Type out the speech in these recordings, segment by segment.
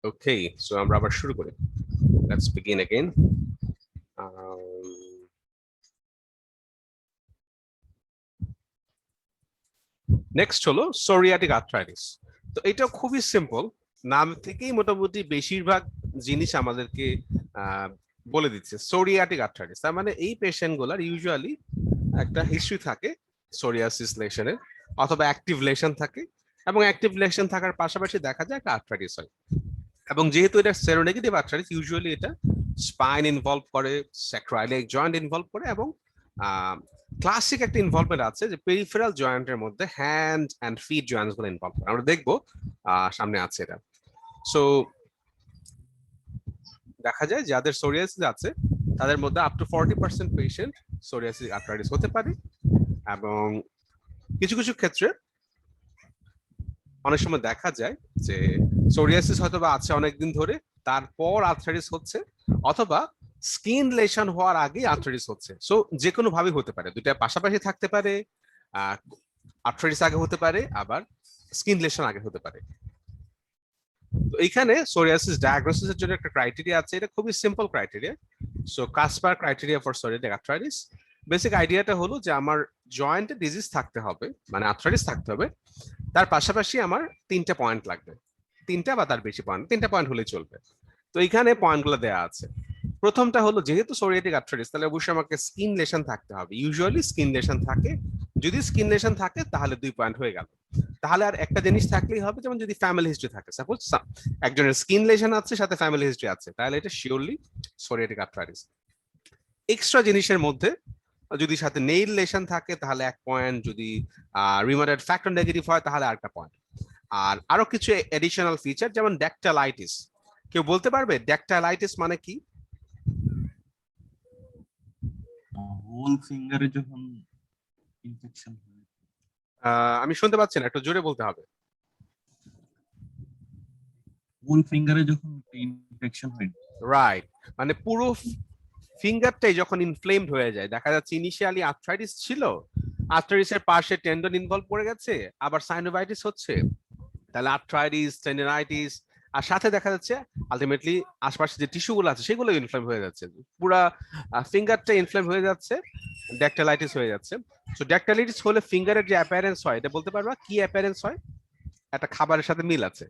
Okay, so আমরা আবার শুরু করি. Let's begin again. নেক্সট হলো সোরিয়াটিক আর্থ্রাইটিস. তো এটা খুবই সিম্পল, নাম থেকেই মোটামুটি বেশিরভাগ জিনিস আমাদেরকে বলে দিচ্ছে সোরিয়াটিক আর্থ্রাইটিস। তার মানে এই পেশেন্ট গুলার ইউজুয়ালি একটা হিস্ট্রি থাকে সোরিয়াসিস লেশনের, অথবা অ্যাক্টিভ লেশন থাকে, এবং অ্যাক্টিভ লেশন থাকার পাশাপাশি দেখা যায় একটা আর্থ্রাইটিস হয়। এবং যেহেতু এটা সেরোনেগেটিভ আর্থ্রাইটিস, ইউজুয়ালি এটা স্পাইন ইনভলভ করে, স্যাক্রাইলিক জয়েন্ট ইনভলভ করে, এবং ক্লাসিক একটা ইনভলভমেন্ট আছে যে পেরিফেরাল জয়েন্টের মধ্যে হ্যান্ড এন্ড ফিট জয়েন্টস গুলো ইনভলভ করে। আমরা দেখবো সামনে আছে এটা। সো দেখা যায় যাদের সোরিয়াসিস আছে তাদের মধ্যে up to 40% patient psoriasis arthritis হতে পারে, এবং কিছু কিছু ক্ষেত্রে অনেক সময় দেখা যায় যে সোরিয়াসিস হয়তো বা আছে অনেকদিন ধরে, তারপর আর্থ্রাইটিস হচ্ছে, অথবা স্কিন লেশন হওয়ার আগে আর্থ্রাইটিস হচ্ছে। সো যে কোনো ভাবে হতে পারে, দুইটা পাশাপাশি থাকতে পারে। আর্থ্রাইটিস আগে হতে পারে, আবার স্কিন লেশন আগে হতে পারে। তো এইখানে সোরিয়াসিস ডায়াগনোসিসের জন্য একটা ক্রাইটেরিয়া আছে, এটা খুবই simple criteria. So Kasparov criteria for psoriatic arthritis. Basic আইডিয়াটা হলো যে আমার জয়েন্টে ডিজিজ থাকতে হবে, মানে আর্থ্রাইটিস থাকতে হবে, তার পাশাপাশি আমার 3টা পয়েন্ট লাগবে, 3টা বা তার বেশি পয়েন্ট, 3টা পয়েন্ট হলে চলবে। তো এইখানে পয়েন্টগুলো দেওয়া আছে। প্রথমটা হলো যেহেতু সোরিয়াটিক আর্থ্রাইটিস, তাহলে অবশ্যই আমাকে স্কিন লেশন থাকতে হবে। ইউজুয়ালি স্কিন লেশন থাকে, যদি স্কিন লেশন থাকে তাহলে 2 পয়েন্ট হয়ে গেল। তাহলে আর একটা জিনিস থাকলেই হবে, যেমন যদি ফ্যামিলি হিস্ট্রি থাকে, সাপোজ একজনের স্কিন লেশন আছে সাথে ফ্যামিলি হিস্ট্রি আছে, তাহলে এটা শিওরলি সোরিয়াটিক আর্থ্রাইটিস। এক্সট্রা জিনিসের মধ্যে যদি সাথে নেইল লেশন থাকে তাহলে 1 পয়েন্ট, যদি রিউমাটয়েড ফ্যাক্টর নেগেটিভ হয় তাহলে আরেকটা পয়েন্ট। আর আরো কিছু এডিশনাল ফিচার, যেমন ড্যাকটালাইটিস। কেউ বলতে পারবে ড্যাকটালাইটিস মানে কি? হোল ফিঙ্গারে যখন ইনফেকশন হয়। আমি শুনতে পাচ্ছি না, একটু জোরে বলতে হবে। হোল ফিঙ্গারে যখন ইনফেকশন হয়, রাইট, মানে পুরো ফিঙ্গারটাই যখন ইনফ্লেমড হয়ে যায়। দেখা যাচ্ছে ইনিশিয়ালি আর্থ্রাইটিস ছিল, আর্থ্রাইটিসের পাশে টেন্ডন ইনভলভ করে গেছে, আবার সাইনোভাইটিস হচ্ছে, তাহলে আর্থ্রাইটিস, টেন্ডনাইটিস, আর সাথে দেখা যাচ্ছে আলটিমেটলি আশপাশে যে টিস্যুগুলো আছে সেগুলো ইনফ্লেম হয়ে যাচ্ছে, পুরা ফিঙ্গারটা ইনফ্লেম হয়ে যাচ্ছে, ড্যাকটালাইটিস হয়ে যাচ্ছে। সো ড্যাকটালাইটিস হলে ফিঙ্গারের যে অ্যাপিয়ারেন্স হয়, এটা বলতে পারবা কি অ্যাপিয়ারেন্স হয়? একটা খাবারের সাথে মিল আছে,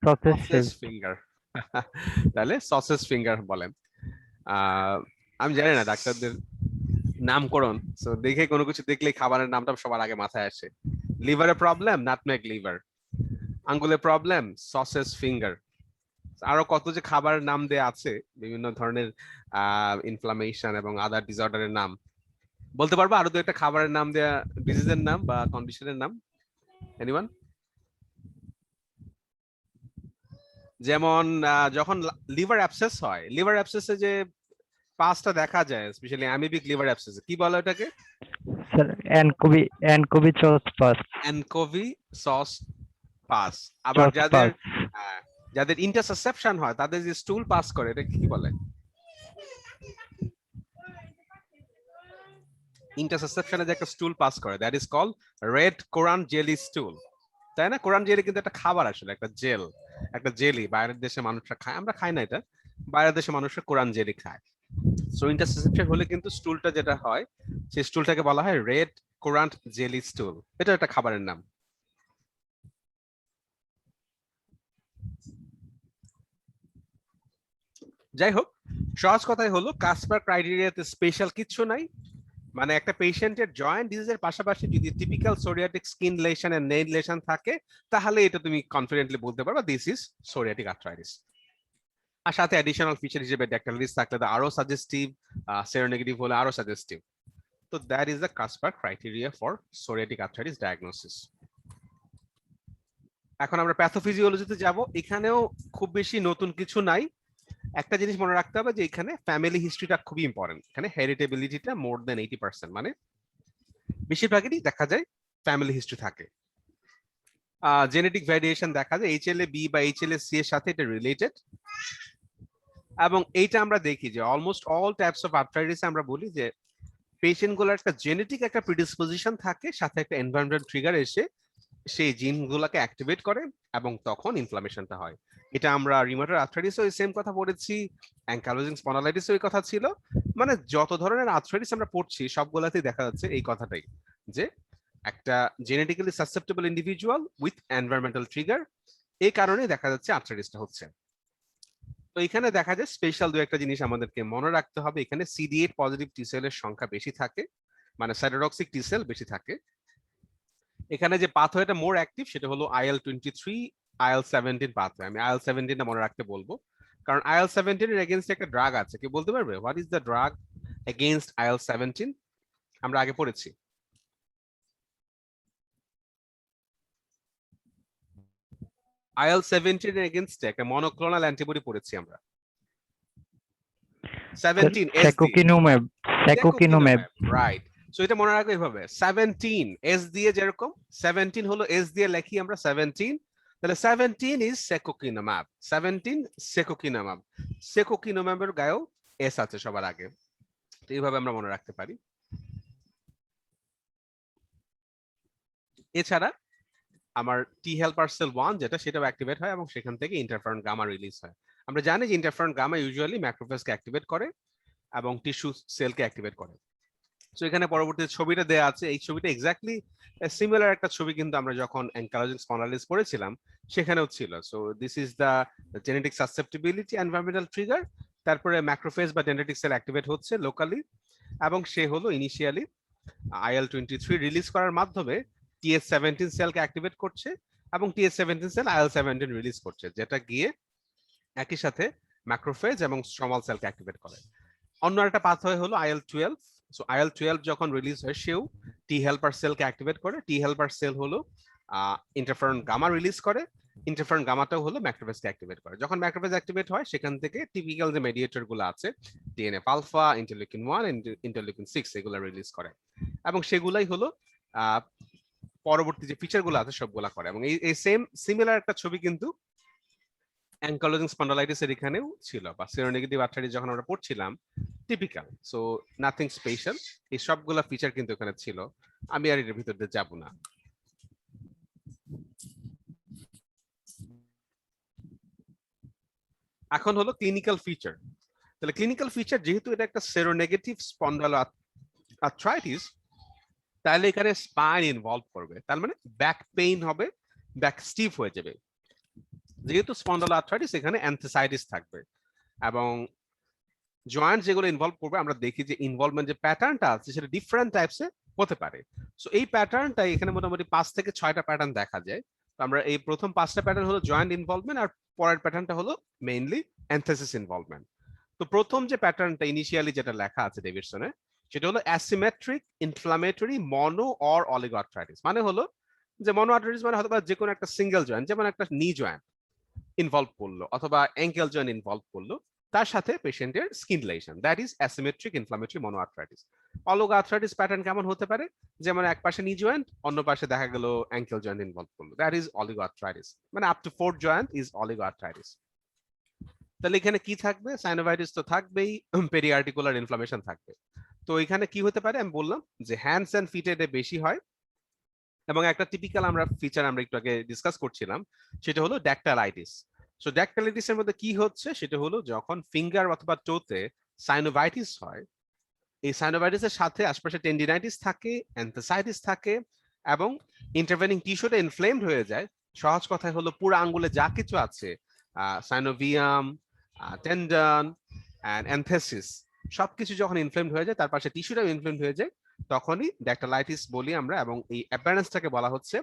সসেজ ফিঙ্গার। তাহলে সসেজ ফিঙ্গার বলেন। আমি জানি না ডাক্তারদের নামকরণ, সো দেখে কোনো কিছু দেখলেই খাবারের নামটা সবার আগে মাথায় আসে। লিভারের প্রবলেম, নাটমেগ লিভার। আঙ্গুলের প্রবলেম, সসেজ ফিঙ্গার। আরো কত যে খাবারের নাম দেয়া আছে, বিভিন্ন ধরনের ইনফ্লামেশন এবং আদার ডিসঅর্ডারের নাম। বলতে পারবো আরো 2 একটা খাবারের নাম দেয়া ডিজিজের নাম বা কন্ডিশনের নাম? এনিওয়ান? যেমন যখন লিভার অ্যাবসেস হয়, লিভার অ্যাবসেসে যে পাসটা দেখা যায়, স্পেশালি অ্যামিবিক লিভার অ্যাবসেস, কি বলে ওটাকে? Sir anchovy sauce pus. Anchovy sauce pus. আবার যাদের যাদের ইন্টারসেপশন হয়, তাদের যে স্টুল পাস করে, এটা কি বলে? ইন্টারসেপশনে যে একটা স্টুল পাস করে, that is call red currant jelly stool. তাই না? কোরান জেলি কিন্তু একটা খাবার, আসলে একটা জেল, একটা জেলি। বাইরের দেশে মানুষরা খায়, আমরা খাই না এটা। বাইরের দেশে মানুষরা কোরান জেলি খায়। সো ইন্টারসেপশন হলে কিন্তু স্টুলটা যেটা হয়, সেই স্টুলটাকে বলা হয় রেড কোরান জেলি স্টুল। এটা একটা খাবারের নাম। যাই হোক, সহজ কথাই হলো কাসপার ক্রাইটেরিয়াতে স্পেশাল কিছু নাই। মানে একটা পেশেন্টের জয়েন্ট ডিজিজের পাশাপাশি যদি typical psoriatic skin lesion and nail lesion থাকে, তাহলে এটা তুমি কনফিডেন্টলি বলতে পারবা দিস ইজ সোরিয়াটিক আর্থ্রাইটিস। আর সাথে অ্যাডিশনাল ফিচার হিসেবে ড্যাকটালাইটিস থাকলে তো আরো সাজেস্টিভ, সেরোনেগেটিভ হলে আরো সাজেস্টিভ। তো that is the Kasparov criteria for psoriatic arthritis diagnosis. এখন আমরা প্যাথোফিজিওলজিতে যাব। এখানেও খুব বেশি নতুন কিছু নাই। একটা জিনিস মনে রাখতে হবে যে এখানে ফ্যামিলি হিস্ট্রিটা খুবই ইম্পর্টেন্ট। এখানে হেরিটেবিলিটিটা মোর দেন 80%, মানে বেশিরভাগই দেখা যায় ফ্যামিলি হিস্ট্রি থাকে। জেনেটিক ভ্যারিয়েশন দেখা যায় এইচএলএ বি বা এইচএলএ সি এর সাথে এটা রিলেটেড, এবং এইটা আমরা দেখি যে almost all types of arthritis আমরা বলি যে পেশেন্ট গুলোর একটা জেনেটিক একটা প্রিডিসপোজিশন থাকে, সাথে একটা এনভায়রনমেন্টাল ট্রিগার এসে সেই জিনগুলোকে অ্যাক্টিভেট করে এবং তখন ইনফ্লামেশনটা হয়। এটা আমরা রিউমাটয়েড আর্থ্রাইটিসও সেম কথা পড়েছি, অ্যাঙ্কাইলোজিং স্পন্ডালাইটিসও এই কথা ছিল। মানে যত ধরনের আর্থ্রাইটিস আমরা পড়ছি সবগুলাতেই দেখা যাচ্ছে এই কথাটাই, যে একটা genetically susceptible individual with environmental trigger, এই কারণে দেখা যাচ্ছে আর্থ্রাইটিসটা হচ্ছে। তো এখানে দেখা যায় স্পেশাল দু একটা জিনিস আমাদেরকে মনে রাখতে হবে। এখানে CD8 পজিটিভ টি সেলের সংখ্যা বেশি থাকে, মানে সাইটোটক্সিক টি সেল বেশি থাকে। এখানে যে পাথওয়েটা মোর অ্যাক্টিভ সেটা হলো IL-23 IL-17 পাথওয়ে। আমি IL-17টা মনে রাখতে বলবো, কারণ IL-17 এর এগেইনস্ট একটা ড্রাগ আছে। কি বলতে পারবে what is the drug against IL-17? আমরা আগে পড়েছি। IL-17 এর এগেইনস্টে একটা মনোক্লোনাল অ্যান্টিবডি পড়েছি আমরা। 17 SD সেকুকিনুম্যাব সেকুকিনুম্যাব রাইট। সো এটা মনে রাখবে এভাবে, 17 S দিয়ে যেরকম 17 হলো S দিয়ে লেখি আমরা 17, তাহলে 17 ইজ সেকুকিনুম্যাব, 17 সেকুকিনুম্যাব। সেকুকিনুম্যাবের গায়েও S আছে সবার আগে, তো এইভাবে আমরা মনে রাখতে পারি। এছাড়া আমার টি হেল্পার সেল 1 যেটা, সেটাও অ্যাক্টিভেট হয় এবং সেখান থেকে ইন্টারফেরন গামা রিলিজ হয়। আমরা জানি যে ইন্টারফেরন গামা ইউজুয়ালি ম্যাক্রোফেজকে অ্যাক্টিভেট করে এবং টিস্যু সেলকে অ্যাক্টিভেট করে। সো এখানে পরবর্তী ছবিটা দেয়া আছে, এই ছবিটা এক্স্যাক্টলি সিমিলার একটা ছবি কিন্তু আমরা যখন অ্যাঙ্কাইলোজিং স্পন্ডালাইটিস পড়েছিলাম সেখানেও ছিল। So this is the genetic susceptibility environmental trigger, তারপরে ম্যাক্রোফেজ বা ডেন্ড্রিটিক সেল অ্যাক্টিভেট হচ্ছে লোকালি, এবং সে হলো ইনিশিয়ালি IL-23 রিলিজ করার মাধ্যমে TH17 সেলকে অ্যাক্টিভেট করছে এবং TH17 সেল IL-17 রিলিজ করছে, যেটা গিয়ে একই সাথে ম্যাক্রোফেজ এবং স্ট্রমাল সেলকে অ্যাক্টিভেট করে। অন্য একটা পাথওয়ে হলো IL-12। সো IL-12 যখন রিলিজ হয় সেও টি হেল্পার সেলকে অ্যাক্টিভেট করে। টি হেল্পার সেল হলো ইন্টারফেরন গামা রিলিজ করে, ইন্টারফেরন গামাটাও হলো ম্যাক্রোফেজকে অ্যাক্টিভেট করে। যখন ম্যাক্রোফেজ অ্যাক্টিভেট হয় সেখান থেকে টিপিক্যাল যে মেডিয়েটর গুলো আছে, TNF আলফা, ইন্টারলিউকিন 1, ইন্টারলিউকিন 6, এগুলো রিলিজ করে এবং সেগুলাই হলো পরবর্তী যে ফিচার গুলো আছে সবগুলা করে। এবং এই সেম সিমিলার একটা ছবি কিন্তু অ্যাঙ্কাইলোজিং স্পন্ডালাইটিসের এখানেও ছিল, বা সেরোনেগেটিভ আর্থ্রাইটিস যখন আমরা পড়ছিলাম, টিপিক্যাল। সো নাথিং স্পেশাল, এই সবগুলা ফিচার কিন্তু এখানে ছিল। আমি আর এর ভিতর দিয়ে যাব না। এখন হলো ক্লিনিক্যাল ফিচার। তাহলে ক্লিনিক্যাল ফিচার, যেহেতু এটা একটা সেরোনেগেটিভ স্পন্ডালো আর্থ্রাইটিস, তাহলে এখানে স্পাইন ইনভলভ করবে, তার মানে ব্যাক পেইন হবে, ব্যাক স্টিফ হয়ে যাবে। যেহেতু স্পন্ডালো আর্থ্রাইটিস, এখানে অ্যানথেসাইটিস থাকবে এবং জয়েন্ট যেগুলো ইনভলভ করবে, আমরা দেখি যে ইনভলভমেন্ট যে প্যাটার্নটা আছে সেটা ডিফারেন্ট টাইপসে হতে পারে। সো এই প্যাটার্নটা এখানে মোটামুটি 5 থেকে 6টা প্যাটার্ন দেখা যায়। তো আমরা এই প্রথম 5টা প্যাটার্ন হলো জয়েন্ট ইনভলভমেন্ট, আর পরের প্যাটার্নটা হলো মেইনলি অ্যানথেসিস ইনভলভমেন্ট। তো প্রথম যে প্যাটার্নটা ইনিশিয়ালি যেটা লেখা আছে ডেভিডসনে, সেটা হলো asymmetric inflammatory mono or oligo arthritis. মানে হলো যে মনো আর্থ্রাইটিস মানে হয়তো যে কোনো একটা সিঙ্গেল জয়েন্ট, যেমন একটা নি জয়েন্ট ইনভলভ করলো অথবা অ্যাঙ্কেল জয়েন্ট ইনভলভ করলো, তার সাথে পেশেন্টের skin lesion, that is asymmetric inflammatory monoarthritis. Oligo arthritis pattern কেমন হতে পারে, যেমন এক পাশে নি জয়েন্ট, অন্য পাশে দেখা গেল অ্যাঙ্কেল জয়েন্ট ইনভলভ করলো, দ্যাট ইজ অলিগো আর্থ্রাইটিস। মানে up to 4 joint is oligo arthritis. তাহলে এখানে কি থাকবে, সাইনোভাইটিস তো থাকবেই, পেরিআর্টিকুলার ইনফ্লামেশন থাকবে। তো এখানে কি হতে পারে, আমি বললাম যে হ্যান্ডস এন্ড ফিটে বেশি হয়, এবং একটা টিপিক্যাল আমরা ফিচার আমরা একটু আগে ডিসকাস করছিলাম, সেটা হলো ড্যাকটালাইটিস। সো ড্যাকটালাইটিসের মধ্যে কি হচ্ছে, সেটা হলো যখন ফিঙ্গার অথবা টোতে সাইনোভাইটিস হয়, এই সাইনোভাইটিসের সাথে আশপাশে টেন্ডিনাইটিস থাকে, অ্যানথেসাইটিস থাকে, এবং ইন্টারভেনিং টিস্যুটা ইনফ্লেমড হয়ে যায়। সহজ কথায় হলো পুরো আঙ্গুলে যা কিছু আছে, সাইনোভিয়াম, টেন্ডন এন্ড অ্যানথেসিস, সবকিছু যখন ইনফ্লেমড হয়ে যায়, তার পাশে টিস্যুটাও ইনফ্লেমড হয়ে যায়, তখনই ড্যাকটালাইটিস বলি আমরা। এবং এই অ্যাপিয়ারেন্সটাকে বলা হচ্ছে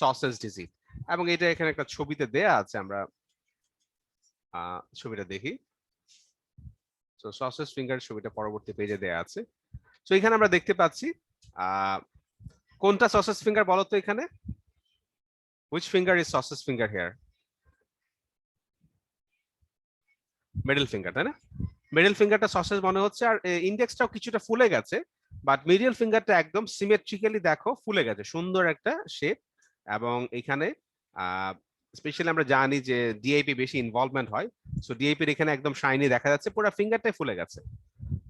সসেজ ডিজিজ। এবং এটা এখানে একটা ছবিতে দেয়া আছে, আমরা ছবিটা দেখি। সো সসেজ ফিঙ্গার ছবিটা পরবর্তী পেজে দেয়া আছে। সো এখানে আমরা দেখতে পাচ্ছি কোনটা সসেজ ফিঙ্গার বলো তো এখানে, which finger is sausage finger here? Middle finger, তাই না? মিডল ফিঙ্গারটা সসেজ মনে হচ্ছে, আর ইন্ডেক্সটাও কিছুটা ফুলে গেছে, বাট মিডল ফিঙ্গারটা একদম সিমেট্রিক্যালি দেখো ফুলে গেছে, সুন্দর একটা শেপ। এবং এখানে স্পেশালি আমরা জানি যে ডিআইপি বেশি ইনভলভমেন্ট হয়, সো ডিআইপির এখানে একদম শাইনি দেখা যাচ্ছে, পুরো ফিঙ্গারটাই ফুলে গেছে।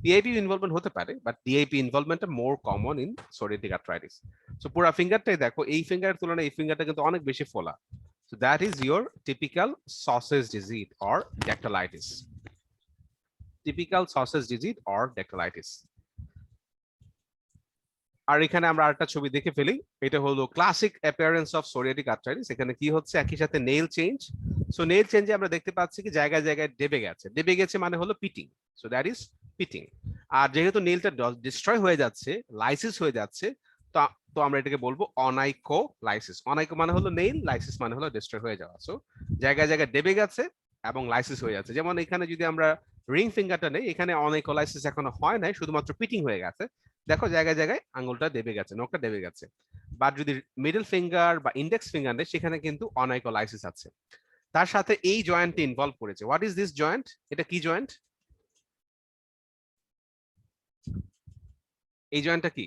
ডিআইপি ইনভলভমেন্ট হতে পারে, বাট ডিআইপি ইনভলভমেন্টটা more common in psoriatic arthritis. So পুরো ফিঙ্গারটাই দেখো, এই ফিঙ্গারের তুলনায় এই ফিঙ্গারটা কিন্তু অনেক বেশি ফোলা। So that is your typical sausage disease or dactylitis. Typical sausage disease or dactylitis. আর এখানে আমরা আরেকটা ছবি দেখে ফেলি, এটা হলো classic appearance of psoriatic arthritis. এখানে কি হচ্ছে, একই সাথে নেইল চেঞ্জ। সো নেইল চেঞ্জে আমরা দেখতে পাচ্ছি কি জায়গায় জায়গায় ডেবে গেছে, ডেবে গেছে মানে হলো pitting. So that is pitting. আর যেহেতু নেইলটা ডিস্ট্রয় হয়ে যাচ্ছে, লাইসিস হয়ে যাচ্ছে, তো তো আমরা এটাকে বলবো অনাইকোলাইসিস। অনাইকো মানে হলো নেইল, লাইসিস মানে হলো ডিস্ট্রয় হয়ে যাওয়া। সো জায়গায় জায়গায় ডেবে গেছে এবং লাইসিস হয়ে যাচ্ছে। যেমন এখানে যদি আমরা রিং ফিঙ্গারটা নেই, এখানে অনাইকোলাইসিস এখনো হয় নাই, শুধুমাত্র পিটিং হয়ে গেছে। দেখো জায়গায় জায়গায় আঙুলটা দেবে গেছে, নখটা দেবে গেছে। বাট যদি মিডল ফিঙ্গার বা ইন্ডেক্স ফিঙ্গার নেই, সেখানে কিন্তু অনাইকোলাইসিস আছে। তার সাথে এই জয়েন্টে ইনভলভ করেছে। What is this joint? এটা কি জয়েন্ট? এই জয়েন্টটা কি?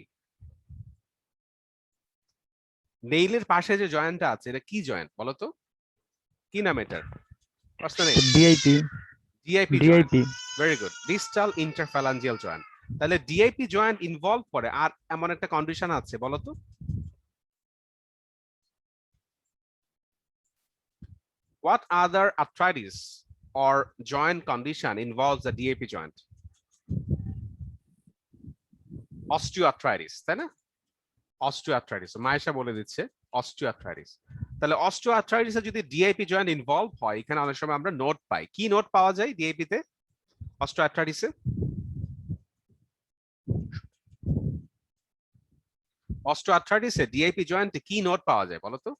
নেইলের পাশে যে জয়েন্টটা আছে, এটা কি জয়েন্ট বলো তো? কি নাম এটার? DIP DIP joint. Very good, distal interphalangeal joint. তাহলে ডিআইপি জয়েন্ট ইনভলভ করে আর এমন একটা কন্ডিশন আছে, বলো তো? What other arthritis or joint condition involves the DAP joint? Osteoarthritis, তাই না? Osteoarthritis, মায়েশা বলে দিচ্ছে osteoarthritis। তাহলে osteoarthritis এ যদি ডিআইপি জয়েন্ট ইনভলভ হয়, এখানে অনেক সময় আমরা নোট পাই। কি নোট পাওয়া যায় ডিআইপি তে, osteoarthritis এ? osteoarthritis এ ডিআইপি জয়েন্টে কি নোট পাওয়া যায় বলো তো?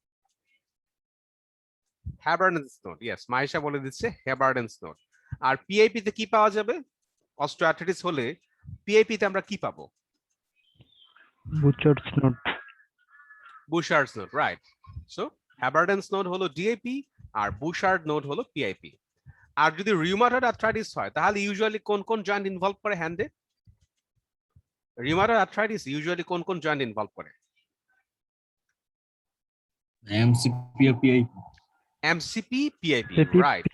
হ্যাবার্ডেন্স নোট। ইয়েস, মায়েশা বলে দিচ্ছে হ্যাবার্ডেন্স নোট। আর পিআইপি তে কি পাওয়া যাবে? অস্টিওআর্থ্রাইটিস হলে পিআইপি তে আমরা কি পাবো? Bouchard's node. Bouchard's node, right. So Heberden's node হলো ডিআইপি আর বুশার্ড নোট হলো পিআইপি। আর যদি রিউমাটয়েড আর্থ্রাইটিস হয়, তাহলে ইউজুয়ালি কোন কোন জয়েন্ট ইনভলভ করে হ্যান্ডে? রিউমাটয়েড আর্থ্রাইটিস ইউজুয়ালি কোন কোন জয়েন্ট ইনভলভ করে? এমসিপি আর PIP. MCP, PIP, right.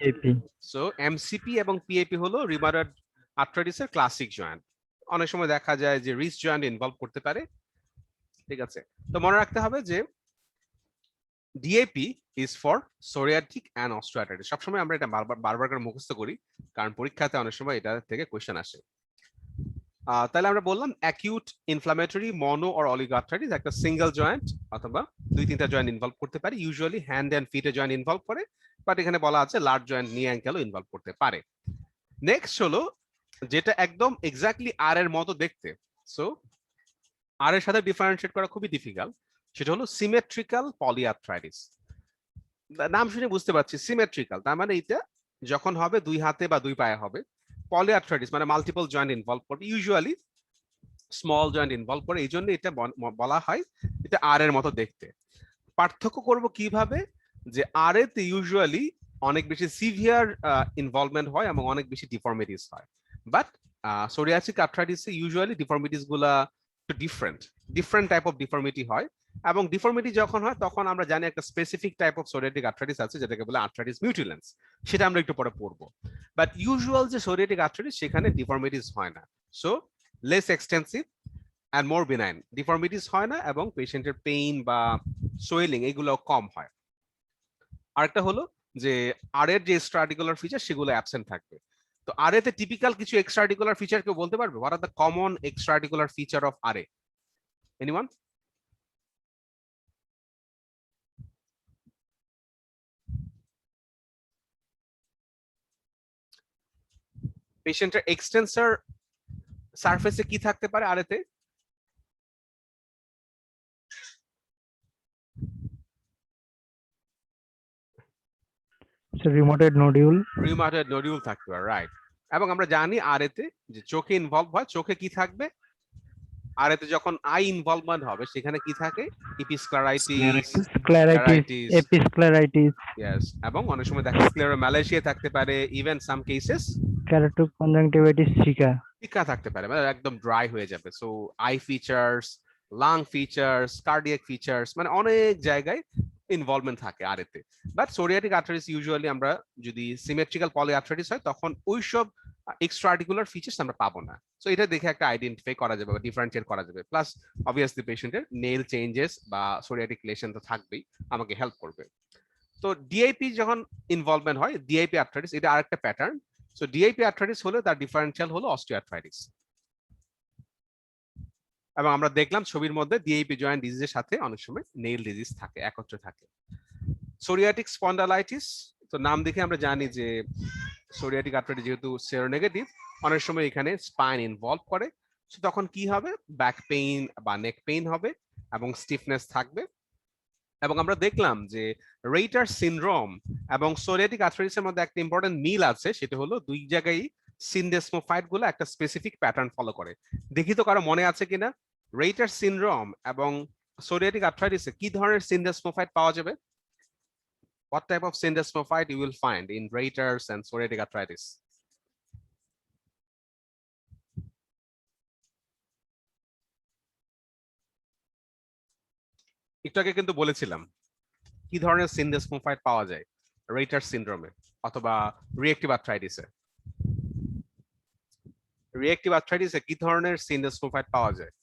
So MCP এবং পিআইপি হলো রিউমাটয়েড আর্থ্রাইটিসের ক্লাসিক জয়েন্ট। অনেক সময় দেখা যায় যে রিস্ট জয়েন্ট ইনভলভ করতে পারে। ঠিক আছে, তো মনে রাখতে হবে যে DAP is for psoriatic and osteoarthritis. সবসময় আমরা এটা বারবার করে মুখস্থ করি, কারণ পরীক্ষাতে অনেক সময় এটা থেকে কোয়েশ্চেন আসে। তাহলে আমরা বললাম অ্যাকিউট ইনফ্লামেটরি মনো অর অলিগোআর্থ্রাইটিস একটা সিঙ্গেল জয়েন্ট অথবা 2-3টা জয়েন্ট ইনভলভ করতে পারে। ইউজুয়ালি হ্যান্ড এন্ড ফিটে জয়েন্ট ইনভলভ করে, বাট এখানে বলা আছে লার্জ জয়েন্ট নি অ্যাঙ্কেলও ইনভলভ করতে পারে। নেক্সট হলো যেটা একদম এক্স্যাক্টলি আর এর মতো দেখতে, সো আর এর সাথে ডিফারেন্সিয়েট করা খুবই ডিফিকাল্ট, সেটা হলো সিমেট্রিক্যাল পলিআর্থ্রাইটিস। নাম শুনে বুঝতে পারছি সিমেট্রিক্যাল, তার মানে এটা যখন হবে দুই হাতে বা দুই পায়ে হবে। পলিআর্থ্রাইটিস মানে মাল্টিপল জয়েন্ট ইনভলভ করবে, ইউজুয়ালি স্মল জয়েন্ট ইনভলভ করে, এই জন্য এটা বলা হয় এটা আর এর মতো দেখতে। পার্থক্য করব কিভাবে, যে আর এতে ইউজুয়ালি অনেক বেশি সিভিয়ার ইনভলভমেন্ট হয় এবং অনেক বেশি ডিফর্মিটিস হয়, বাট সোরিয়াটিক আর্থ্রাইটিসে ইউজুয়ালি ডিফর্মিটিস গুলা ডিফারেন্ট টাইপ অফ ডিফর্মিটি হয়। এবং ডিফর্মিটি যখন হয় তখন আমরা জানি একটা specific type of psoriatic arthritis আছে, যেটাকে বলে আর্থ্রাইটিস মিউটিলেন্স, সেটা আমরা একটু পরে পড়বো। বাট ইউজুয়াল যে সোরিয়াটিক আর্থ্রাইটিস, সেখানে ডিফর্মিটিস হয় না, so less extensive and more benign, deformities হয় না এবং পেশেন্টের পেইন বা সোয়েলিং এগুলো কম হয়। আরেকটা হলো যে আর এর যে এক্সট্রাআর্টিকুলার ফিচার সেগুলো অ্যাবসেন্ট থাকবে। তো আর এতে টিপিক্যাল কিছু এক্সট্রাআর্টিকুলার ফিচার কেউ বলতে পারবে? What are the common extraarticular feature of R A? Anyone? পেশেন্টের এক্সটেন্সর সারফেসে কি থাকতে পারে আর এতে? রিউমাটয়েড নোডিউল থাকতে পারে, রাইট। এবং আমরা জানি আর এতে যে চোখে ইনভলভ হয়, চোখে কি থাকবে? আর এতে যখন আই ইনভলভমেন্ট হবে সেখানে কি থাকে? এপিস্ক্লেরাইটিস, ইয়েস, এবং অনেক সময় দেখা স্ক্লেরোমালাইসিয়া থাকতে পারে, ইভেন সাম কেসেস কেরাটোকনজাংটিভাইটিস শিকা থাকতে পারে, মানে একদম ড্রাই হয়ে যাবে। So I features, lung features, cardiac features, মানে অনেক জায়গায় ইনভলভমেন্ট থাকে আর এতে। বাট সোরিয়াটিক আর্থ্রাইটিস ইউজুয়ালি আমরা যদি সিমেট্রিক্যাল পলিআর্থ্রাইটিস হয়, তখন ওইসব এক্সট্রা আর্টিকুলার ফিচার্স আমরা পাবো না। সো এটা দেখে একটা আইডেন্টিফাই করা যাবে বা ডিফারেন্সিয়েট করা যাবে। প্লাস অবভিয়াসলি পেশেন্টের নেল চেঞ্জেস বা সোরিয়াটিক লেশন তো থাকবেই, আমাকে হেল্প করবে। তো ডিআইপি যখন ইনভলভমেন্ট হয়, ডিআইপি আর্থ্রাইটিস এটা আরেকটা প্যাটার্ন। সো ডিআইপি আর্থ্রাইটিস হলে তার ডিফারেন্সিয়াল হলো অস্টিওআর্থ্রাইটিস। এবং আমরা দেখলাম ছবির মধ্যে ডিআইপি জয়েন্ট ডিজিজের সাথে অনেক সময় নেইল ডিজিজ থাকে, একত্রে থাকে। সোরিয়াটিক স্পন্ডালাইটিস, তো নাম দেখে আমরা জানি যে সোরিয়াটিক আর্থ্রাইটিস যেহেতু সেরোনেগেটিভ, অনেক সময় এখানে স্পাইন ইনভলভ করে। সো তখন কি হবে, ব্যাক পেইন বা নেক পেইন হবে এবং স্টিফনেস থাকবে। এবং আমরা দেখলাম যে রেইটার সিনড্রোম এবং সোরিয়াটিক আর্থ্রাইটিসের মধ্যে একটা ইম্পর্টেন্ট মিল আছে, সেটা হলো দুই জায়গায় সিনডেসমোফাইট গুলো একটা স্পেসিফিক প্যাটার্ন ফলো করে। দেখি তো কারো মনে আছে কিনা, রেইটার সিনড্রোম এবং সোরিয়াটিক আর্থ্রাইটিসে কি ধরনের সিনডেসমোফাইট পাওয়া যাবে? What type of syndesmophyte you will find in Reiter's and psoriatic arthritis? একটু আগে কিন্তু বলেছিলাম কি ধরনের সিনডেসমোফাইট পাওয়া যায় রেইটার সিনড্রোমে অথবা রিঅ্যাক্টিভ আর্থ্রাইটিসে। রিঅ্যাক্টিভ আর্থ্রাইটিসে কি ধরনের সিনডেসমোফাইট পাওয়া যায়?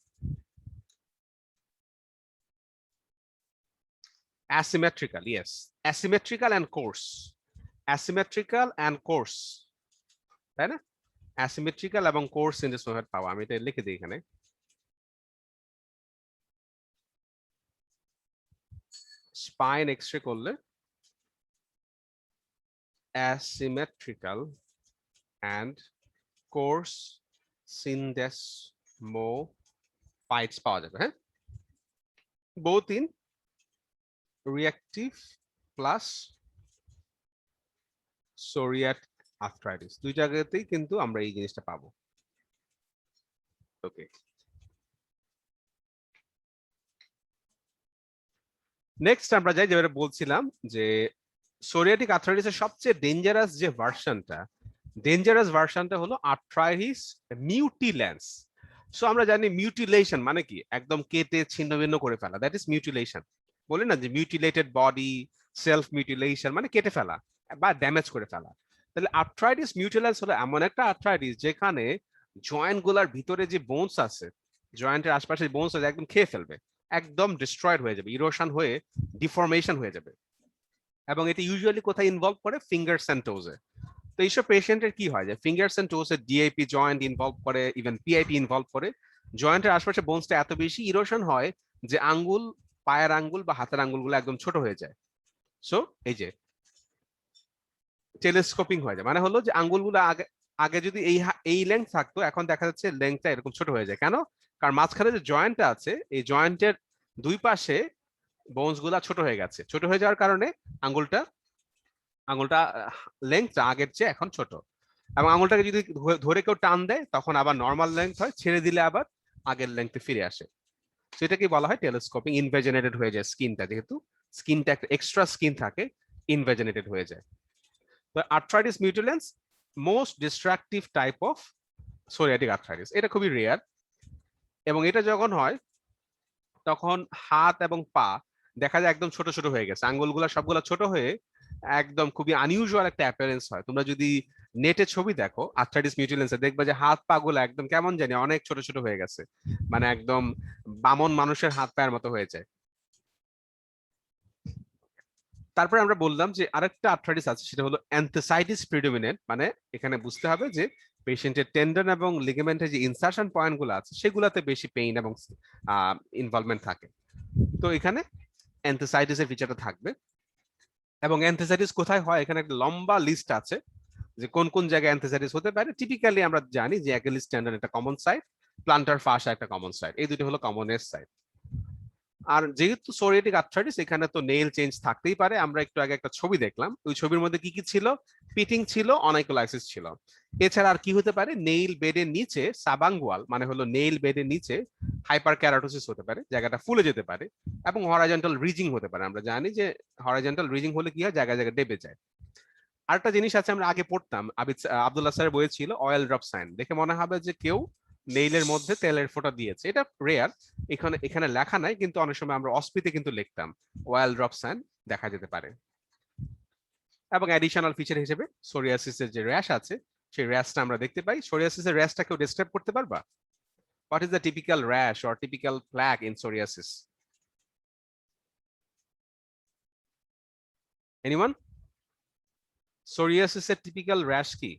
Asymmetrical, yes. Asymmetrical and coarse. Asymmetrical and coarse. তাই না? Asymmetrical এবং coarse syndesmophyte পাওয়া, আমি এটা লিখে দিই এখানে। স্পাইন এক্সরে করলে asymmetrical and coarse syndesmophytes পাওয়া যাবে। হ্যাঁ, both in reactive plus psoriatic arthritis, দুই জায়গাতেই কিন্তু আমরা এই জিনিসটা পাবো। ওকে, নেক্সট আমরা যাই, যেটা বলছিলাম যে সোরিয়াটিক আর্থ্রাইটিসের সবচেয়ে ডেঞ্জারাস যে ভার্সনটা হলো আর্থ্রাইটিস মিউটিলেন্স। সো আমরা জানি মিউটিলেশন মানে কি, একদম কেটে ছিন্ন ভিন্ন করে ফেলা, দ্যাট ইজ মিউটিলেশন। বলি না যে মিউটিলেটেড বডি, সেলফ মিউটিলেশন মানে কেটে ফেলা বা ড্যামেজ করে ফেলা। তাহলে আর্থ্রাইটিস মিউটিলেন্স হলো এমন একটা আর্থ্রাইটিস যেখানে জয়েন্ট গুলার ভিতরে যে বোনস আছে, জয়েন্টের আশপাশে বোনস আছে, একদম খেয়ে ফেলবে, একদম ডিস্ট্রয়েড হয়ে যাবে, ইরোশন হয়ে ডিফরমেশন হয়ে যাবে। এবং এটা ইউজুয়ালি কোথায় ইনভলভ করে, ফিঙ্গারস এন্ড টোজে। তো এইসব পেশেন্টের কি হয় যে ফিঙ্গারস এন্ড টোজে ডিআইপি জয়েন্ট ইনভলভ করে, ইভেন পিআইপি ইনভলভ করে। জয়েন্টের আশপাশে বোনসটা এত বেশি ইরোশন হয় যে আঙ্গুল, পায়ের আঙ্গুল বা হাতের আঙ্গুলগুলো একদম ছোট হয়ে যায়। সো এই যে টেলিস্কোপিং হয়ে যায়, মানে হলো যে আঙ্গুলগুলো আগে যদি এই লেন্থ থাকতো, এখন দেখা যাচ্ছে লেন্থটা এরকম ছোট হয়ে যায়। কেন? কারণ মাঝখানে যে জয়েন্টটা আছে, এই জয়েন্টের দুই পাশে বোনস গুলা ছোট হয়ে গেছে। ছোট হয়ে যাওয়ার কারণে আঙ্গুলটা লেন্থটা আগের চেয়ে এখন ছোট। এবং আঙ্গুলটাকে যদি ধরে কেউ টান দেয়, তখন আবার নর্মাল লেন্থ হয়, ছেড়ে দিলে আবার আগের লেন্থে ফিরে আসে। সেটাকে বলা হয় টেলিস্কোপিং। ইনভেজিনেটেড হয়ে যায় স্কিনটা, যেহেতু স্কিনটা একটা এক্সট্রা স্কিন থাকে, ইনভেজিনেটেড হয়ে যায়। তো arthritis mutilans most destructive type of psoriatic arthritis. এটা খুবই রেয়ার, এবং এটা যখন হয় তখন হাত এবং পা দেখা যায় একদম ছোট ছোট হয়ে গেছে, আঙ্গুলগুলা সবগুলা ছোট হয়ে একদম খুবই আনইউজুয়াল একটা অ্যাপিয়ারেন্স হয়। তোমরা যদি নেটে ছবি দেখো আর্থ্রাইটিস মিউটিলেন্সে, দেখবে যে হাত পা গুলো একদম কেমন জানি অনেক ছোট ছোট হয়ে গেছে, মানে একদম বামন মানুষের হাত পায়ের মতো হয়ে যায়। তারপরে আমরা বললাম যে আরেকটা আর্থ্রাইটিস আছে, সেটা হলো এনথেসাইটিস প্রিডোমিনেন্ট। মানে এখানে বুঝতে হবে যে পেশেন্টের টেন্ডন এবং লিগামেন্টের যে ইনসারশন পয়েন্ট গুলো আছে, সেগুলাতে বেশি পেইন এবং ইনভলভমেন্ট থাকে। তো এখানে এনথেসাইটিসের ফিচারটা থাকবে। এবং এনথেসাইটিস কোথায় হয়, এখানে একটা লম্বা লিস্ট আছে যে কোন কোন জায়গায় এনথেসাইটিস হতে পারে। টিপিক্যালি আমরা জানি যে অ্যাকিলিস টেন্ডন একটা কমন সাইট, প্লান্টার ফাসা একটা কমন সাইট, এই দুটো হলো কমনেস্ট সাইট। আর যেহেতু সোরিয়াটিক আর্থ্রাইটিস, এখানে তো নেইল চেঞ্জ থাকতেই পারে। আমরা একটু আগে একটা ছবি দেখলাম, ওই ছবির মধ্যে কি কি ছিল, পিটিং ছিল, অনাইকোলাইসিস ছিল। এছাড়া আর কি হতে পারে, নেইল বেডের নিচে সাবাঙ্গুয়াল মানে হলো নেইল বেডের নিচে হাইপার ক্যারাটোসিস হতে পারে, জায়গাটা ফুলে যেতে পারে, এবং হরাইজন্টাল রিজিং হতে পারে। আমরা জানি যে হরাইজন্টাল রিজিং হলে কি হয়, জায়গায় জায়গায় ডেবে যায়। আরেকটা জিনিস আছে, আমরা আগে পড়তাম, আব্দুল্লাহ স্যারের বইয়ে ছিল অয়েল ড্রপ সাইন। দেখে মনে হবে যে কেউ নেইলের মধ্যে তেলের ফোঁটা দিয়েছে। এটা রেয়ার, এখানে লেখা নাই, কিন্তু অনেক সময় আমরা অস্পিতে কিন্তু লিখতাম অয়েল ড্রপ সাইন দেখা যেতে পারে। এবং অ্যাডিশনাল ফিচার হিসেবে সোরিয়াসিসের যে র্যাশ আছে, সেই র্যাশটা আমরা দেখতে পাই। সোরিয়াসিসের র্যাশটা কেউ ডেসক্রাইব করতে পারবা? What is the typical rash or typical plaque in psoriasis? Anyone? Psoriasis এর typical rash কি?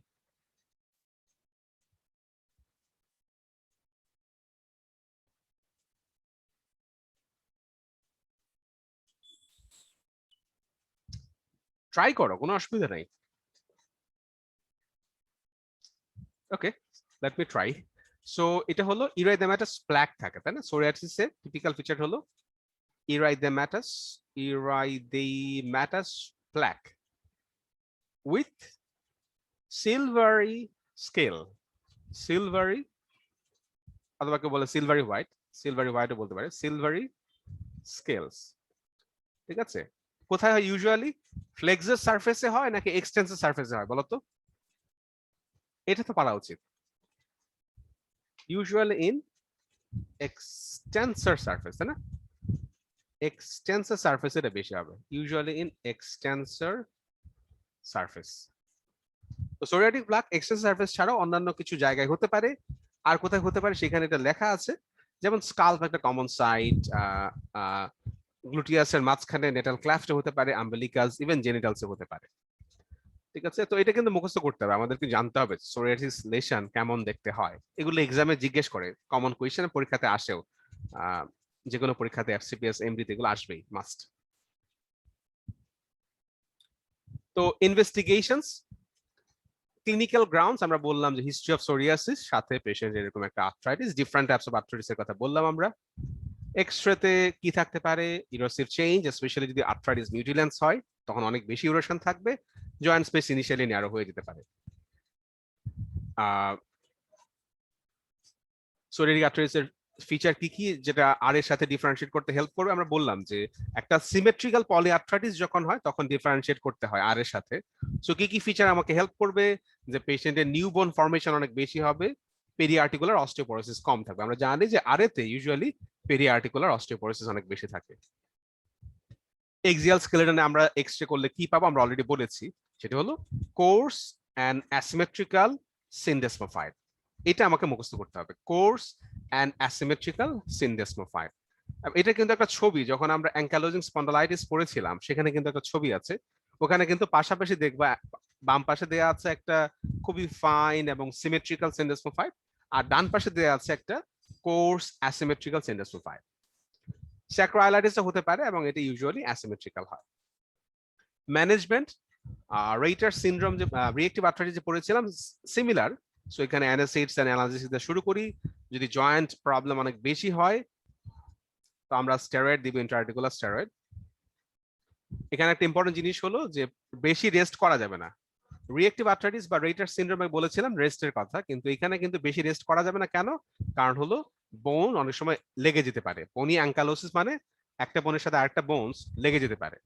ট্রাই করো, কোনো অসুবিধা নাই। ওকে, লেট মি ট্রাই। সো এটা হলো ইরাইদেমাটাস প্ল্যাক থাকে, তাই না? সোরিয়াসিসের টিপিক্যাল ফিচার হলো ইরাইদেমাটাস প্ল্যাক উইথ সিলভারি স্কেল, সিলভারি অথবা কেউ বলে সিলভারি হোয়াইটও বলতে পারে, সিলভারি স্কেলস। ঠিক আছে, কোথায় হয় ইউজুয়ালি? ফ্লেক্সার সারফেসে হয় নাকি এক্সটেন্সর সারফেসে হয় বলো তো? এটা তো পারা উচিত। ইউজুয়ালি ইন এক্সটেন্সর সারফেস, তাই না? এক্সটেন্সর সারফেস এটা বেশি হবে, ইউজুয়ালি ইন এক্সটেন্সর সারফেস। তো সোরিয়াটিক প্লাক এক্সটেন্সর সারফেস ছাড়াও অন্যান্য কিছু জায়গায় হতে পারে। আর কোথায় হতে পারে সেখানে এটা লেখা আছে, যেমন স্কাল্প একটা কমন সাইট, গ্লুটিয়াসের মাঝখানে নেটাল ক্লাফটে হতে পারে, আম্বেলিকাস, ইভেন জেনিটালসে হতে পারে। ঠিক আছে, তো এটা কিন্তু মুখস্থ করতে হবে, আমাদেরকে জানতে হবে সোরিয়াসিস লেশন কেমন দেখতে হয়। এগুলো এক্সামে জিজ্ঞেস করে, কমন কোয়েশ্চেন পরীক্ষাতে আসেও, যে কোনো পরীক্ষাতে এফসিপিএস এমডিতে এগুলো আসবেই মাস্ট। তো ইনভেস্টিগেশনস, ক্লিনিক্যাল গ্রাউন্ডস আমরা বললাম যে হিস্ট্রি অফ সোরিয়াসিস, সাথে পেশেন্ট এরকম একটা arthritis, different types of arthritis এর কথা বললাম আমরা। এক্সরেতে কি থাকতে পারে? ইরোসিভ চেঞ্জ, স্পেশালি যদি আর্থ্রাইটিস মিউটিলেন্স হয় তখন অনেক বেশি ইরোশন থাকবে, জয়েন্ট স্পেস ইনিশিয়ালি ন্যারো হয়ে যেতে পারে। সোরিয়াটিক আর্থ্রাইটিসের ফিচার কি কি যেটা আর এর সাথে ডিফারেন্সিয়েট করতে হেল্প করবে? আমরা বললাম যে একটা সিমেট্রিক্যাল পলিআর্থ্রাইটিস যখন হয় তখন ডিফারেন্সিয়েট করতে হয় আর এর সাথে। সো কি কি ফিচার আমাকে হেল্প করবে? যে পেশেন্টের নিউবোন ফর্মেশন অনেক বেশি হবে, পেরিআর্টিকুলার অস্টিওপোরোসিস কম থাকবে। আমরা জানি যে আরএতে ইউজুয়ালি পেরিআর্টিকুলার অস্টিওপোরোসিস অনেক বেশি থাকে। এক্সিয়াল স্কেলেটনে আমরা এক্সরে করলে কি পাবো আমরা অলরেডি বলেছি, সেটা হলো কোর্স অ্যান্ড অ্যাসিমেট্রিক্যাল সিনডেসমোফাইড। এটা আমাকে মুখস্থ করতে হবে, কোর্স অ্যান্ড অ্যাসিমেট্রিক্যাল সিনডেসমোফাইড। এটা কিন্তু একটা ছবি, যখন আমরা অ্যাঙ্কালোজিং স্পন্ডালাইটিস পড়েছিলাম সেখানে কিন্তু একটা ছবি আছে, ওখানে কিন্তু পাশাপাশি দেখবা বাম পাশে দেয়া আছে একটা খুবই ফাইন এবং সিমেট্রিক্যাল সিনডেসমোফাইড, আর ডান পাশে দেয়া আছে একটা কোর্স অ্যাসিমেট্রিক্যাল সিনডেসমোফাইড। স্যাক্রোআইলাইটিসটা হতে পারে এবং এটা ইউজুয়ালি অ্যাসিমেট্রিক্যাল হয়। ম্যানেজমেন্ট, রেইটার সিনড্রোম যে রিঅ্যাক্টিভ আর্থ্রাইটিস যে পড়েছিলাম সিমিলার। সো এখানে অ্যানাসিডস এন্ড অ্যানালজেসিস দিয়ে শুরু করি। যদি জয়েন্ট প্রবলেম অনেক বেশি হয় তো আমরা স্টেরয়েড দিব, ইন্ট্রাআর্টিকুলার স্টেরয়েড। এখানে একটা ইম্পর্টেন্ট জিনিস হলো যে বেশি রেস্ট করা যাবে না। রিঅ্যাক্টিভ আর্থ্রাইটিস বা রেইটার সিনড্রোমে বলেছিলাম রেস্টের কথা, কিন্তু এখানে কিন্তু বেশি রেস্ট করা যাবে না। কেন? কারণ হলো বোন অনেক সময় লেগে যেতে পারে। পোনি অ্যাঙ্কালোসিস মানে একটা বোনের সাথে আরেকটা বোনস লেগে যেতে পারে।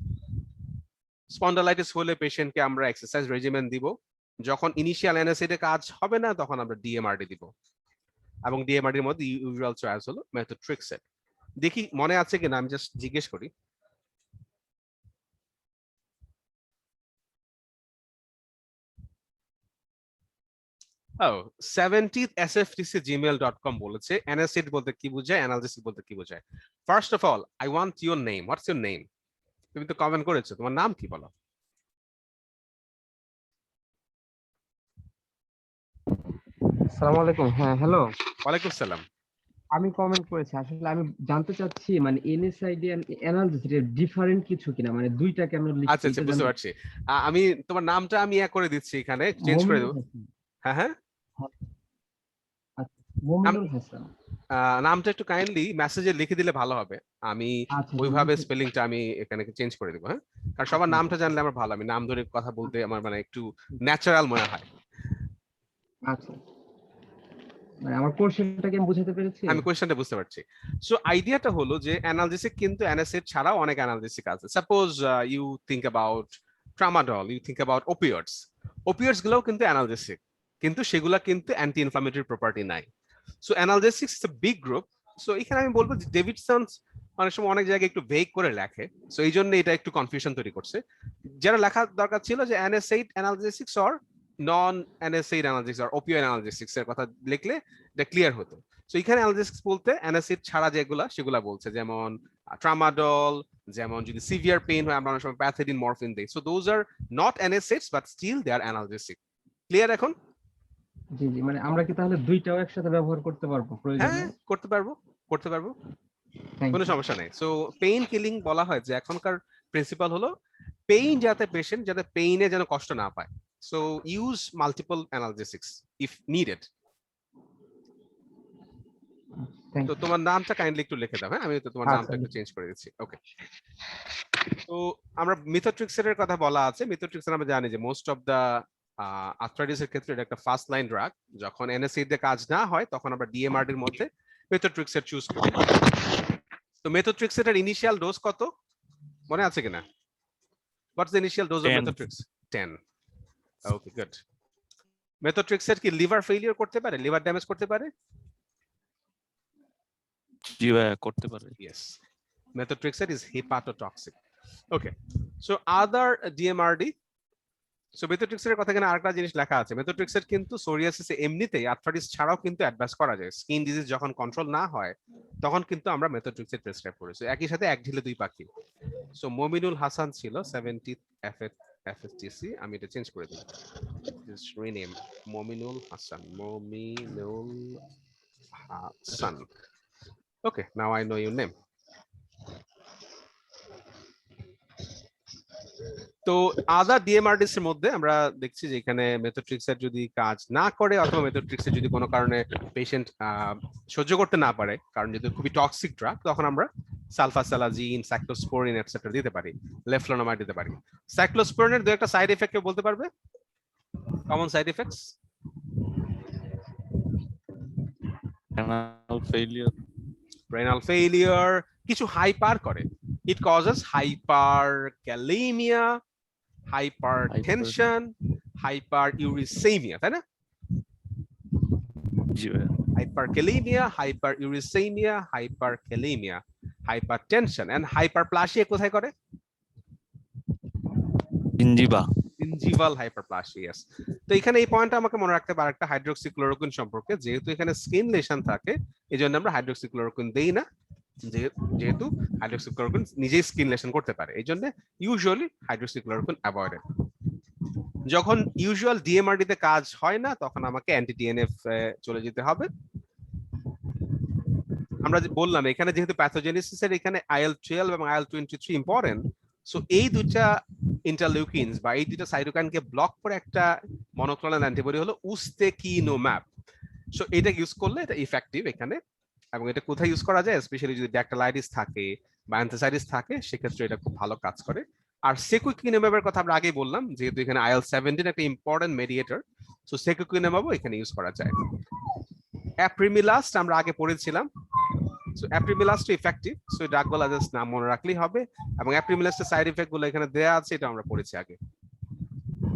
স্পন্ডালাইটিস হলে পেশেন্টকে আমরা এক্সারসাইজ রেজিমেন্ট দিব। যখন ইনিশিয়াল এনএসএইডে কাজ হবে না তখন আমরা ডিএমআরডি দিব, এবং ডিএমআরডির মধ্যে ইউজুয়াল চয়েস হলো মেথোট্রেক্সেট। দেখি মনে আছে কিনা, আমি জাস্ট জিজ্ঞেস করি। ও 70th sftc@gmail.com বলেছে অ্যানাসিড বলতে কি বোঝায়, অ্যানালজেসিস বলতে কি বোঝায়। First of all I want your name. What's your name? তুমি তো কমেন্ট করেছো, তোমার নাম কি বলো? আসসালামু আলাইকুম। হ্যাঁ, হ্যালো। ওয়ালাইকুম সালাম। আমি কমেন্ট করেছি। আসলে আমি জানতে চাচ্ছি মানে এনএসআইডি এন্ড অ্যানালিসিস এর ডিফারেন্ট কিছু কিনা, মানে দুইটাকে আমরা লিখি। আচ্ছা আচ্ছা, বুঝতে পারছি। আমি তোমার নামটা আমি করে দিচ্ছি, এখানে চেঞ্জ করে দেবো। হ্যাঁ হ্যাঁ, মোমিনুল হাসান। নামটা একটু কাইন্ডলি মেসেজে লিখে দিলে ভালো হবে। আমি আচ্ছা, ওইভাবে স্পেলিংটা আমি এখানে চেঞ্জ করে দেবো। হ্যাঁ, কারণ সবার আচ্ছা, নামটা জানলে আমার ভালো, আমি নাম ধরে কথা বলতে আমার মানে একটু ন্যাচারাল মনে হয়। আচ্ছা, মানে আমার কোশ্চেনটাকে আমি বুঝাতে পেরেছি। আমি কোয়েশ্চেনটা বুঝতে পারছি। সো আইডিয়াটা হলো যে অ্যানালজেসিক কিন্তু অ্যানাসিড ছাড়াও অনেক অ্যানালজেসিক আছে। Suppose you think about tramadol, you think about opioids. Opioids গুলোও কিন্তু অ্যানালজেসিক, কিন্তু সেগুলা কিন্তু অ্যান্টি ইনফ্লামেটরি প্রপার্টি নাই। So analgesics is a big group. So এখানে আমি বলবো যে ডেভিডসন অনেক সময় অনেক জায়গায় একটু ভেগ করে লেখে, সো এই জন্য এটা একটু কনফিউশন তৈরি করছে। যেটা লেখা দরকার ছিল যে anacid analgesics or non anacid analgesics আর ওপিওয়েড অ্যানালজেসিক্স এর কথা লিখলে এটা ক্লিয়ার হতো। সো এখানে অ্যানালজেসিক্স বলতে অ্যানাসিড ছাড়া সেগুলা বলছে, যেমন ট্রামাডল, যেমন যদি সিভিয়ার পেইন হয় আমরা অনেক সময় প্যাথেডিন মরফিন দেই। So those are not anacids but still they are analgesic. Clear এখন? জি জি, মানে আমরা কি তাহলে দুইটাও একসাথে ব্যবহার করতে পারবো প্রয়োজনে? হ্যাঁ, করতে পারবো, Thank কোনো you. সমস্যা নেই। সো পেইন কিলিং বলা হয় যে এখনকার প্রিন্সিপাল হলো পেইন যাতে পেশেন্ট যাতে পেইনে যেন কষ্ট না পায়। So use multiple analgesics if needed. Thank তো you. তোমার নামটা কাইন্ডলি একটু লিখে দাও। হ্যাঁ, আমি তো তোমার আচ্ছা, নামটা একটু চেঞ্জ করে দিচ্ছি। ওকে। তো আমরা মিথোট্রিক্সের কথা বলা আছে। মিথোট্রিক্সের আমরা জানি যে মোস্ট অফ দা আর্থ্রাইটিস এর ক্ষেত্রে এটা একটা ফার্স্ট লাইন ড্রাগ। যখন এনএসএইড দিয়ে কাজ না হয় তখন আমরা ডিএমআরডি এর মধ্যে মিথোট্রিক্সের চুজ করি। তো মিথোট্রিক্সের ইনিশিয়াল ডোজ কত মনে আছে কিনা? What's the initial dose of 10 methotrexate? 10। Okay, good. মিথোট্রিক্সের কি লিভার ফেলিয়ার করতে পারে, লিভার ড্যামেজ করতে পারে? জি ভাইয়া করতে পারে। Yes. Methotrexate is hepatotoxic. Okay. So other DMRD. So methotrexate এর কথা এখানে আরেকটা জিনিস লেখা আছে। methotrexate কিন্তু সোরিয়াসিসে এমনিতেই আর্থ্রাইটিস ছাড়াও কিন্তু অ্যাডভাইস করা যায়। স্কিন ডিজিজ যখন কন্ট্রোল না হয় তখন কিন্তু আমরা methotrexate প্রেসক্রাইব করি। সো একই সাথে এক ঢিলে দুই পাখি। সো মমিনুল হাসান ছিল 70th FSTC, আমি এটা চেঞ্জ করে দিই। Just rename Mominul Hasan, Mominul Hasan. Okay, now I know your name. তো আদার ডিএমআরডিস এর মধ্যে আমরা দেখছি যে এখানে মেথোট্রিক্সের যদি কাজ না করে অথবা মেথোট্রিক্সের যদি কোনো কারণে পেশেন্ট সহ্য করতে না পারে, কারণ যদি খুবই টক্সিক ড্রাগ, তখন আমরা সালফাসালাজিন, সাইক্লোস্পোরিন এটসেট্রা দিতে পারি, লেফলোনামাইড দিতে পারি। সাইক্লোস্পোরিনের দু একটা সাইড এফেক্ট কেউ বলতে পারবে? Common side effects? Renal failure, renal failure, কিছু হাইপার করে। It causes hyperkalemia, hypertension, hyperuricemia, তাই না? জি ভাইয়া। Hyperkalemia, hyperuricemia, hyperkalemia, hypertension and hyperplasia কোথায় করে? ইনজিবা। Gingival hyperplasia, yes. তো এখানে এই পয়েন্টটা আমাকে মনে রাখতে হবে একটা হাইড্রোক্সিক্লোরোকুইন সম্পর্কে। যেহেতু এখানে স্কিন লেশন থাকে এজন্য আমরা হাইড্রোক্সিক্লোরোকুইন দেই না, যেহেতু হাইড্রোক্সিক্লোরোকুইন নিজেই স্কিন লেশন করতে পারে। এই জন্য ইউজুয়ালি হাইড্রোক্সিক্লোরোকুইন অ্যাভয়েডেড। যখন ইউজুয়াল ডিএমআরডি তে কাজ হয় না তখন আমাকে অ্যান্টি টিএনএফ চলে যেতে হবে। আমরা যে বললাম এখানে যেহেতু প্যাথোজেনেসিসের এখানে IL-12 এবং IL-23 ইম্পর্টেন্ট, সো এই দুইটা ইন্টারলিউকিনস বা এই দুইটা সাইটোকাইনকে ব্লক করে একটা মনোক্লোনাল অ্যান্টিবডি হলো উস্তেকিনোম্যাব। সো এটা ইউজ করলে এটা ইফেক্টিভ এখানে। এবং এটা কোথায় ইউজ করা যায়, স্পেশালি যদি ড্যাকটালাইটিস থাকে বা অ্যান্থ্রাসাইটিস থাকে সেক্ষেত্রে এটা খুব ভালো কাজ করে। আর সেকুকিনোম্যাবের কথা আমরা আগেই বললাম, যেহেতু এখানে IL-17 একটা ইম্পর্টেন্ট মেডিয়েটর, সো সেকুকিনোম্যাবও এখানে ইউজ করা যায়। অ্যাপ্রিমিলাস্ট আমরা আগে পড়েছিলাম। সো অ্যাপ্রিমিলাস্ট ইফেক্টিভ, সো ড্রাগগুলো জাস্ট নাম মনে রাখলেই হবে। এবং অ্যাপ্রিমিলাস্টের সাইড ইফেক্ট গুলো এখানে দেয়া আছে, এটা আমরা পড়েছি আগে।